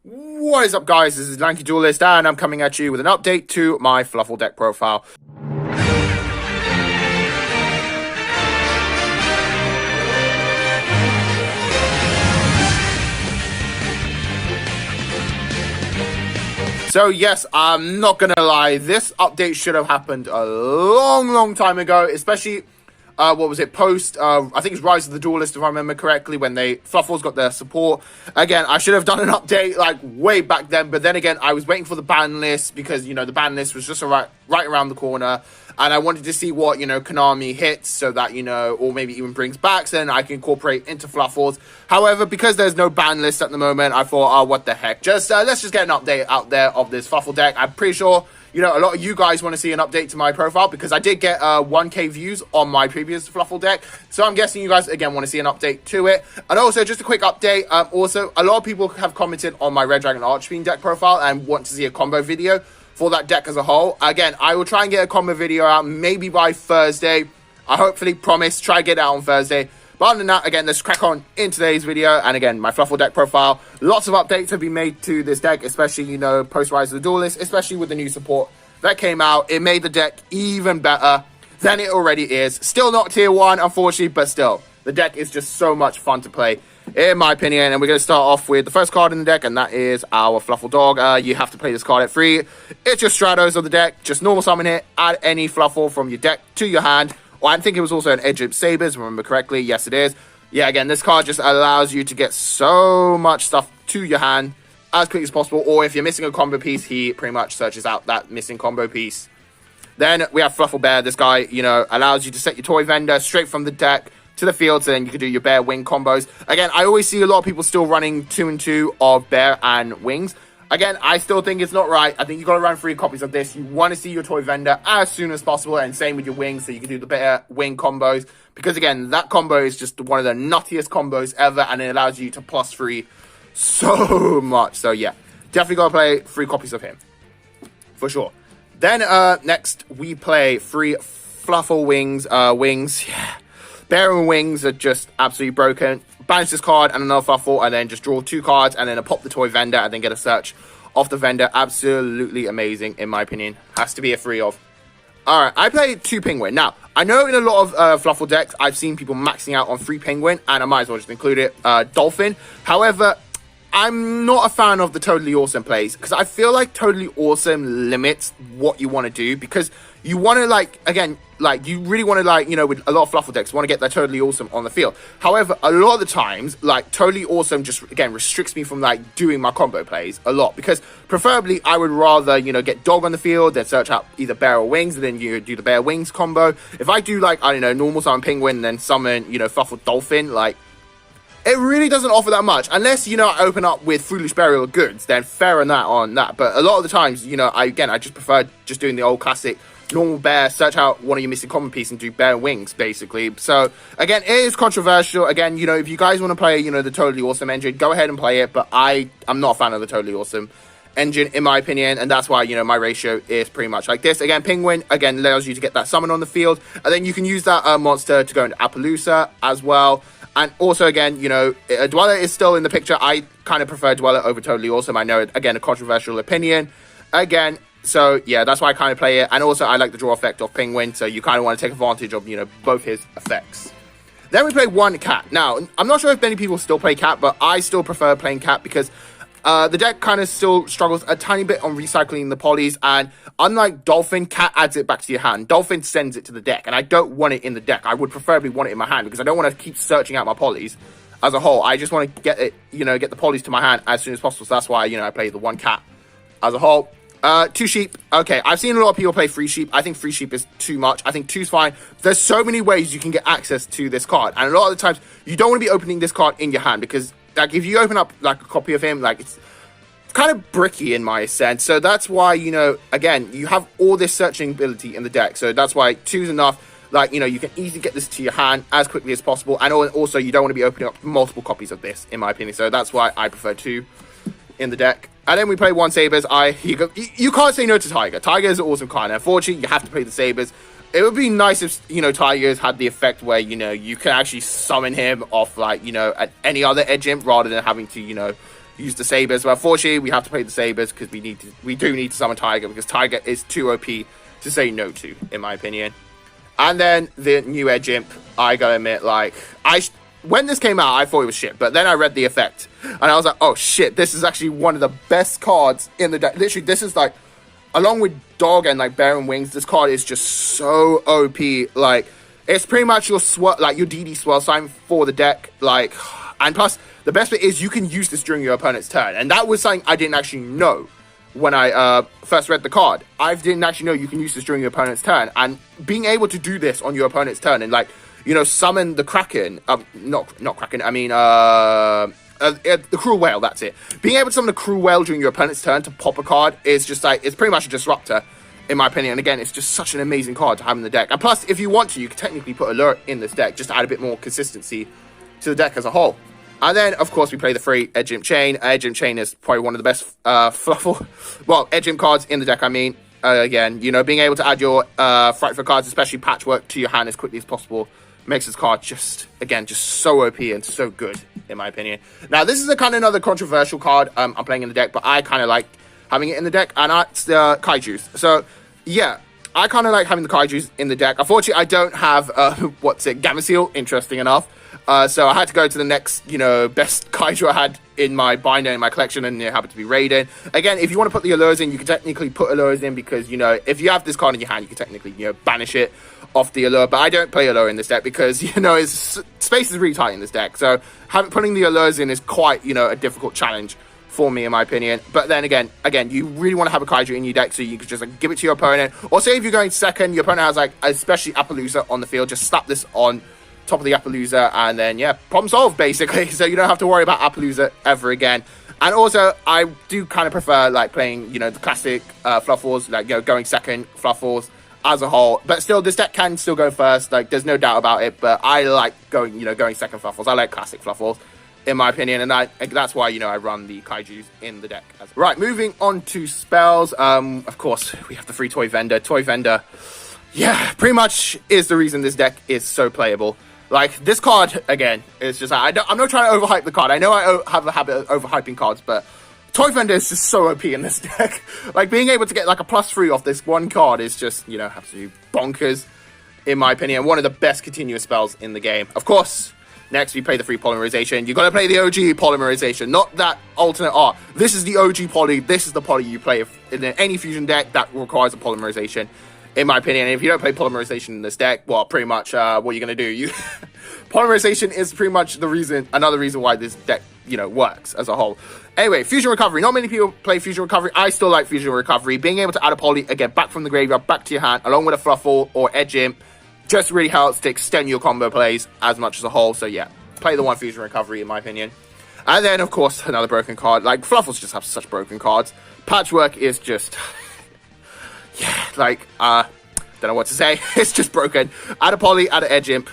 What is up, guys? This is Lanky Duelist, and I'm coming at you with an update to my Fluffal deck profile. So yes, I'm not gonna lie, this update should have happened a long time ago, especially what was it, post, I think it's Rise of the Duelist, if I remember correctly, when Fluffal's got their support. Again, I should have done an update, like, way back then, but then again, I was waiting for the ban list, because, the ban list was just right around the corner, and I wanted to see what, Konami hits, so that, or maybe even brings back, so then I can incorporate into Fluffals. However, because there's no ban list at the moment, I thought, oh, what the heck, let's just get an update out there of this Fluffal deck. I'm pretty sure a lot of you guys want to see an update to my profile because I did get 1k views on my previous Fluffal deck. So I'm guessing you guys, again, want to see an update to it. And also, just a quick update. Also, a lot of people have commented on my Red Dragon Archfiend deck profile and want to see a combo video for that deck as a whole. Again, I will try and get a combo video out maybe by Thursday. I hopefully promise, try to get it out on Thursday. But other than that, again, let's crack on in today's video. And again, my Fluffal deck profile. Lots of updates have been made to this deck, especially, post Rise of the Duelist, especially with the new support that came out. It made the deck even better than it already is. Still not tier 1, unfortunately, but still, the deck is just so much fun to play, in my opinion. And we're going to start off with the first card in the deck, and that is our Fluffal Dog. You have to play this card at 3. It's your Stratos of the deck. Just normal summon it. Add any Fluffal from your deck to your hand. Well, I think it was also an Egypt Sabers, remember correctly. Yes, it is. Yeah, again, this card just allows you to get so much stuff to your hand as quick as possible. Or if you're missing a combo piece, he pretty much searches out that missing combo piece. Then we have Fluffal Bear. This guy, allows you to set your toy vendor straight from the deck to the field, so then you can do your bear wing combos. Again, I always see a lot of people still running 2 and 2 of bear and wings. Again, I still think it's not right. I think you got to run 3 copies of this. You want to see your toy vendor as soon as possible, and same with your wings, so you can do the bear wing combos. Because again, that combo is just one of the nuttiest combos ever, and it allows you to +3 so much. So yeah, definitely got to play 3 copies of him for sure. Then next we play 3 Fluffal wings. Yeah, bear and wings are just absolutely broken. Banish this card and another Fluffal, and then just draw 2 cards, and then pop the toy vendor, and then get a search off the vendor. Absolutely amazing, in my opinion. Has to be a 3 of. Alright, I played 2 Penguin. Now, I know in a lot of Fluffal decks, I've seen people maxing out on 3 Penguin, and I might as well just include it. Dolphin. However, I'm not a fan of the Totally Awesome plays, because I feel like Totally Awesome limits what you want to do, because you want to, you really want to, with a lot of Fluffal decks, want to get that Totally Awesome on the field. However, a lot of the times, Totally Awesome just, again, restricts me from, doing my combo plays a lot, because preferably, I would rather, get Dog on the field, then search out either Bear or Wings, and then you do the Bear Wings combo. If I do, normal summon Penguin, and then summon, Fluffal Dolphin, it really doesn't offer that much, unless, I open up with Foolish Burial of Goods, then fair enough on that. But a lot of the times, I just prefer just doing the old classic normal bear, search out one of your missing common piece and do bear wings, basically. So, again, it is controversial. Again, if you guys want to play, the Totally Awesome engine, go ahead and play it, but I'm not a fan of the Totally Awesome engine, in my opinion, and that's why, my ratio is pretty much like this. Again, Penguin, again, allows you to get that summon on the field, and then you can use that monster to go into Appaloosa as well. And also, again, Dweller is still in the picture. I kind of prefer Dweller over Totally Awesome. I know, again, a controversial opinion. Again, so, yeah, that's why I kind of play it. And also, I like the draw effect of Penguin, so you kind of want to take advantage of, both his effects. Then we play 1 Cat. Now, I'm not sure if many people still play Cat, but I still prefer playing Cat because the deck kind of still struggles a tiny bit on recycling the polys, and unlike Dolphin, Cat adds it back to your hand. Dolphin sends it to the deck, and I don't want it in the deck. I would preferably want it in my hand, because I don't want to keep searching out my polys as a whole. I just want to get it, get the polys to my hand as soon as possible, so that's why, I play the 1 Cat as a whole. 2 Sheep. Okay, I've seen a lot of people play 3 Sheep. I think 3 Sheep is too much. I think 2's fine. There's so many ways you can get access to this card, and a lot of the times, you don't want to be opening this card in your hand, because, if you open up, a copy of him, it's kind of bricky in my sense. So that's why, again, you have all this searching ability in the deck. So that's why 2's enough. You can easily get this to your hand as quickly as possible. And also, you don't want to be opening up multiple copies of this, in my opinion. So that's why I prefer 2 in the deck. And then we play 1 Sabers. You can't say no to Tiger. Tiger is an awesome card. And unfortunately, you have to play the Sabers. It would be nice if, Tigers had the effect where, you can actually summon him off, any other edge imp rather than having to, use the Sabers. But unfortunately, we have to play the Sabers because we do need to summon Tiger, because Tiger is too OP to say no to, in my opinion. And then the new Edge Imp, I gotta admit, like, when this came out, I thought it was shit, but then I read the effect, and I was like, oh shit, this is actually one of the best cards in the deck. Literally, this is like, along with Dog and like Bear and Wings, this card is just so OP. Like, it's pretty much your your DD swell sign for the deck. Like, and plus, the best bit is you can use this during your opponent's turn, and that was something I didn't actually know when I first read the card. I didn't actually know you can use this during your opponent's turn, and being able to do this on your opponent's turn and like, you know, summon the Kraken, not Kraken, I mean, the Cruel Whale, that's it. Being able to summon the Cruel Whale during your opponent's turn to pop a card is just like, it's pretty much a disruptor, in my opinion. And again, it's just such an amazing card to have in the deck. And plus, if you want to, you can technically put Allure in this deck, just to add a bit more consistency to the deck as a whole. And then, of course, we play the free Edge Imp Chain. Edge Imp Chain is probably one of the best Fluffal, well, Edge Imp cards in the deck, I mean. Again, you know, being able to add your Frightfur cards, especially Patchwork, to your hand as quickly as possible, makes this card just so OP and so good, in my opinion. Now, this is a kind of another controversial card I'm playing in the deck, but I kind of like having it in the deck, and that's the Kaijus. So, yeah, I kind of like having the Kaijus in the deck. Unfortunately, I don't have, Gamma interesting enough. So I had to go to the next, you know, best Kaiju I had in my binder, in my collection, and it happened to be Raiden. Again, if you want to put the Allures in, you can technically put Allures in, because, you know, if you have this card in your hand, you can technically, you know, banish it off the Allure. But I don't play Allure in this deck because, you know, space is really tight in this deck. So putting the Allures in is quite, you know, a difficult challenge for me, in my opinion. But then again, you really want to have a Kaiju in your deck, so you can just like, give it to your opponent. Or say if you're going second, your opponent has like, especially Appaloosa on the field, just slap this on top of the Appaloosa, and then, yeah, problem solved, basically. So you don't have to worry about Appaloosa ever again. And also, I do kind of prefer, like, playing, you know, the classic Fluffals, like, you know, going second Fluffals as a whole. But still, this deck can still go first, like, there's no doubt about it. But I like going second Fluffals. I like classic Fluffals, in my opinion. And that's why, you know, I run the Kaijus in the deck. Right, moving on to spells. Of course, we have the free Toy Vendor. Toy Vendor, yeah, pretty much is the reason this deck is so playable. Like, this card, again, is just, I'm not trying to overhype the card. I know I have a habit of overhyping cards, but Toy Vendor is just so OP in this deck. Like, being able to get, like, a +3 off this one card is just, you know, absolutely bonkers, in my opinion. One of the best continuous spells in the game. Of course, next we play the free Polymerization. You gotta play the OG Polymerization, not that alternate art. This is the OG Poly. This is the Poly you play in any Fusion deck that requires a Polymerization, in my opinion. And if you don't play Polymerization in this deck, well, pretty much, what are you going to do? Polymerization is pretty much another reason why this deck, you know, works as a whole. Anyway, Fusion Recovery. Not many people play Fusion Recovery. I still like Fusion Recovery. Being able to add a Poly, again, back from the graveyard, back to your hand, along with a Fluffal or Edge Imp, just really helps to extend your combo plays as much as a whole. So, yeah, play the one Fusion Recovery, in my opinion. And then, of course, another broken card. Like, Fluffals just have such broken cards. Patchwork is just... yeah, like, don't know what to say. It's just broken. Add a Poly, add an Edge Imp.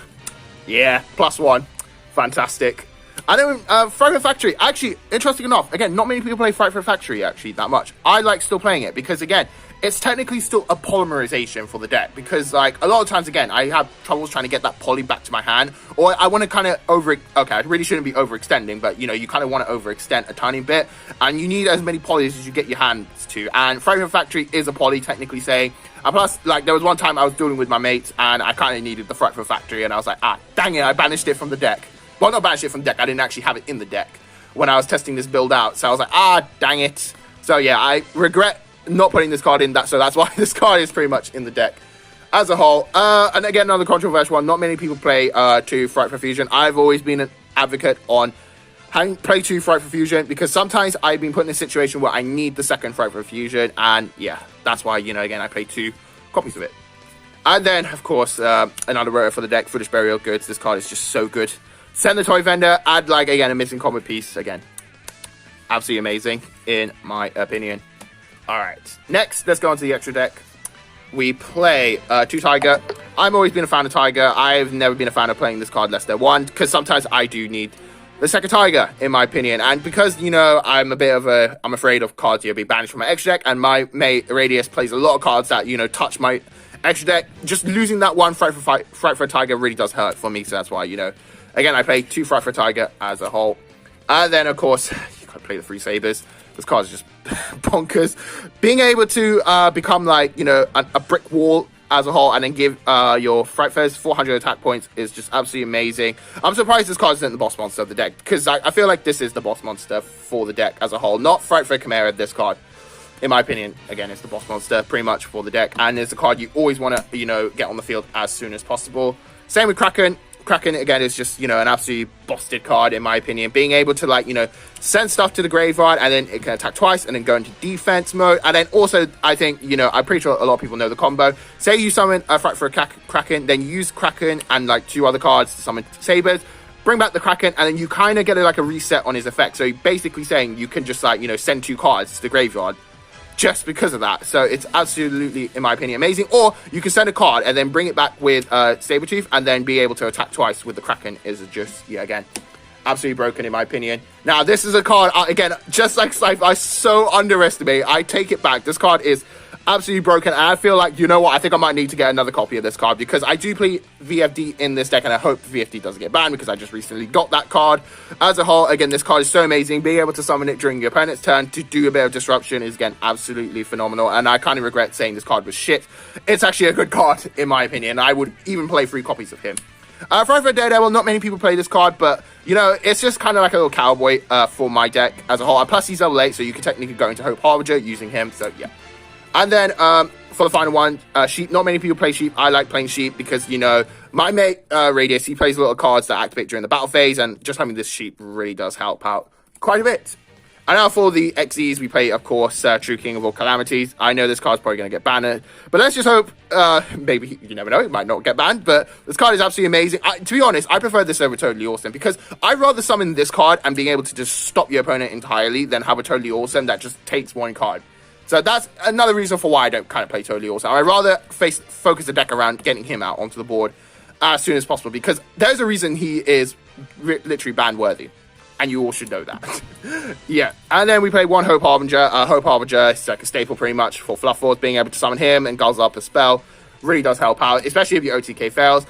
Yeah, +1. Fantastic. And then, Frightfur Factory. Actually, interesting enough, again, not many people play Frightfur Factory, actually, that much. I like still playing it, because, again, it's technically still a polymerization for the deck. Because, like, a lot of times, again, I have troubles trying to get that Poly back to my hand. Or I want to kind of okay, I really shouldn't be overextending, but, you know, you kind of want to overextend a tiny bit. And you need as many Polys as you get your hands to. And Frightfur Factory is a Poly, technically saying. And plus, like, there was one time I was dueling with my mates, and I kind of needed the Frightfur Factory, and I was like, dang it, I banished it from the deck. Well, not banished it from the deck, I didn't actually have it in the deck when I was testing this build out. So I was like, dang it. So yeah, I regret not putting this card in, so that's why this card is pretty much in the deck as a whole. And again, another controversial one. Not many people play 2 Frightfur Fusion. I've always been an advocate on having play 2 Frightfur Fusion, because sometimes I've been put in a situation where I need the second Frightfur Fusion, and yeah, that's why, you know, again, I play 2 copies of it. And then, of course, another rare for the deck, Foolish Burial Goods. This card is just so good. Send the Toy Vendor, add, like, again, a missing combo piece. Again, absolutely amazing, in my opinion. Alright, next, let's go on to the extra deck. We play 2 Tiger. I've always been a fan of Tiger. I've never been a fan of playing this card less than 1, because sometimes I do need the second Tiger, in my opinion. And because, you know, I'm afraid of cards being banished from my extra deck, and my mate Radius plays a lot of cards that, you know, touch my extra deck. Just losing that one Frightfur Tiger really does hurt for me, so that's why, you know, again, I play 2 Frightfur Tiger as a whole. And then, of course, you play the 3 sabers. This card is just bonkers. Being able to become like, you know, a brick wall as a whole, and then give your Frightfurs 400 attack points is just absolutely amazing. I'm surprised this card isn't the boss monster of the deck, because I feel like this is the boss monster for the deck as a whole. Not Frightfur Chimera, this card. In my opinion, again, it's the boss monster pretty much for the deck, and it's a card you always want to, you know, get on the field as soon as possible. Same with Kraken. Kraken, again, is just, you know, an absolutely busted card, in my opinion. Being able to, like, you know, send stuff to the graveyard, and then it can attack twice, and then go into defense mode. And then also, I think, you know, I'm pretty sure a lot of people know the combo. Say you summon a Fright for a Kraken, then you use Kraken and, like, 2 other cards to summon Sabers. Bring back the Kraken, and then you kind of get, like, a reset on his effect. So, basically saying you can just, like, you know, send 2 cards to the graveyard just because of that. So it's absolutely, in my opinion, amazing. Or you can send a card and then bring it back with Sabretooth, and then be able to attack twice with the Kraken is just, yeah, again, absolutely broken, in my opinion. Now, this is a card, again, just like Scythe, I so underestimate. I take it back. This card is absolutely broken, and I feel like, you know what, I think I might need to get another copy of this card, because I do play VFD in this deck, and I hope VFD doesn't get banned, because I just recently got that card. As a whole, again, this card is so amazing. Being able to summon it during your opponent's turn to do a bit of disruption is, again, absolutely phenomenal, and I kind of regret saying this card was shit. It's actually a good card, in my opinion. I would even play 3 copies of him. Frightfur Daredevil, not many people play this card, but, you know, it's just kind of like a little cowboy for my deck as a whole. And plus, he's level 8, so you can technically go into Hope Harbinger using him, so yeah. And then, for the final one, Sheep. Not many people play Sheep. I like playing Sheep because, you know, my mate, Radius, he plays a lot of cards that activate during the battle phase, and just having this Sheep really does help out quite a bit. And now for the XEs, we play, of course, True King of All Calamities. I know this card's probably going to get banned, but let's just hope, maybe, you never know, it might not get banned, but this card is absolutely amazing. To be honest, I prefer this over Totally Awesome, because I'd rather summon this card and being able to just stop your opponent entirely than have a Totally Awesome that just takes 1 card. So that's another reason for why I don't kind of play Totally Awesome. I'd rather focus the deck around getting him out onto the board as soon as possible, because there's a reason he is literally ban-worthy, and you all should know that. Yeah, and then we play 1 Hope Harbinger. Hope Harbinger is like a staple pretty much for Fluffal. Being able to summon him and guzzle up a spell really does help out, especially if your OTK fails.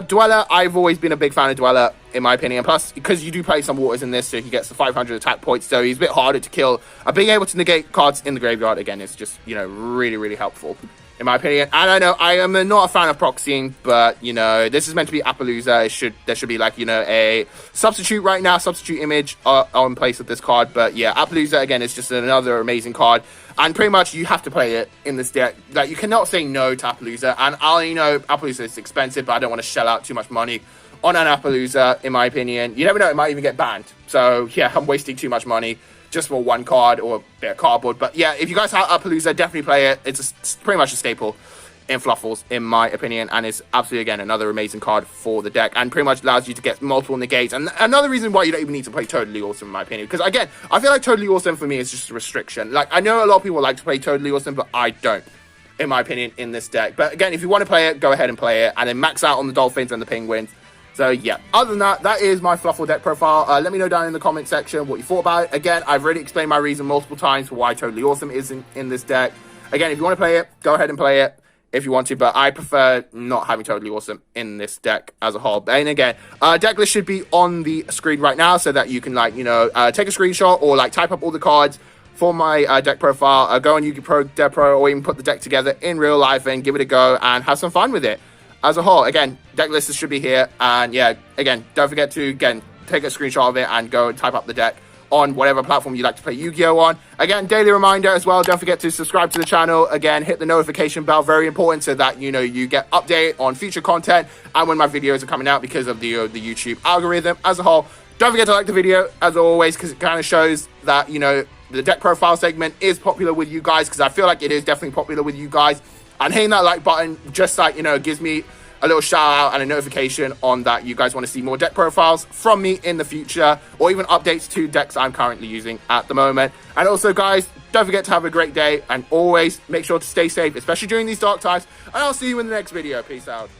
Dweller, I've always been a big fan of Dweller, in my opinion. Plus, because you do play some waters in this, so he gets the 500 attack points, so he's a bit harder to kill. Being able to negate cards in the graveyard, again, is just, you know, really, really helpful, in my opinion. And I know I am not a fan of proxying, but, you know, this is meant to be Appaloosa. There should be, like, you know, a substitute right now, substitute image on place of this card. But, yeah, Appaloosa, again, is just another amazing card. And pretty much you have to play it in this deck. Like, you cannot say no to Appaloosa. And you know, Appaloosa is expensive, but I don't want to shell out too much money on an Appaloosa, in my opinion. You never know, it might even get banned. So, yeah, I'm wasting too much money just for 1 card or a bit of cardboard. But, yeah, if you guys have Appaloosa, definitely play it. It's pretty much a staple in Fluffals, in my opinion, and it's absolutely, again, another amazing card for the deck, and pretty much allows you to get multiple negates. And another reason why you don't even need to play Totally Awesome, in my opinion, because, again, I feel like Totally Awesome for me is just a restriction. Like, I know a lot of people like to play Totally Awesome, but I don't, in my opinion, in this deck. But, again, if you want to play it, go ahead and play it, and then max out on the Dolphins and the Penguins. So, yeah, other than that, that is my Fluffal deck profile. Let me know down in the comment section what you thought about it. Again, I've already explained my reason multiple times for why Totally Awesome isn't in this deck. Again, if you want to play it, go ahead and play it if you want to, but I prefer not having Totally Awesome in this deck as a whole. And again, deck list should be on the screen right now, so that you can, like, you know, take a screenshot or, like, type up all the cards for my deck profile. Go on Yu-Gi Pro, Deck Pro, or even put the deck together in real life and give it a go and have some fun with it. As a whole, again, deck list should be here, and yeah, again, don't forget to, again, take a screenshot of it and go and type up the deck on whatever platform you like to play Yu-Gi-Oh on. Again, daily reminder as well, don't forget to subscribe to the channel. Again, hit the notification bell, very important, so that, you know, you get update on future content and when my videos are coming out, because of the YouTube algorithm. As a whole, don't forget to like the video, as always, because it kind of shows that, you know, the deck profile segment is popular with you guys, because I feel like it is definitely popular with you guys. And hitting that like button just, like, you know, gives me a little shout out and a notification on that you guys want to see more deck profiles from me in the future, or even updates to decks I'm currently using at the moment. And also, guys, don't forget to have a great day, and always make sure to stay safe, especially during these dark times. And I'll see you in the next video. Peace out.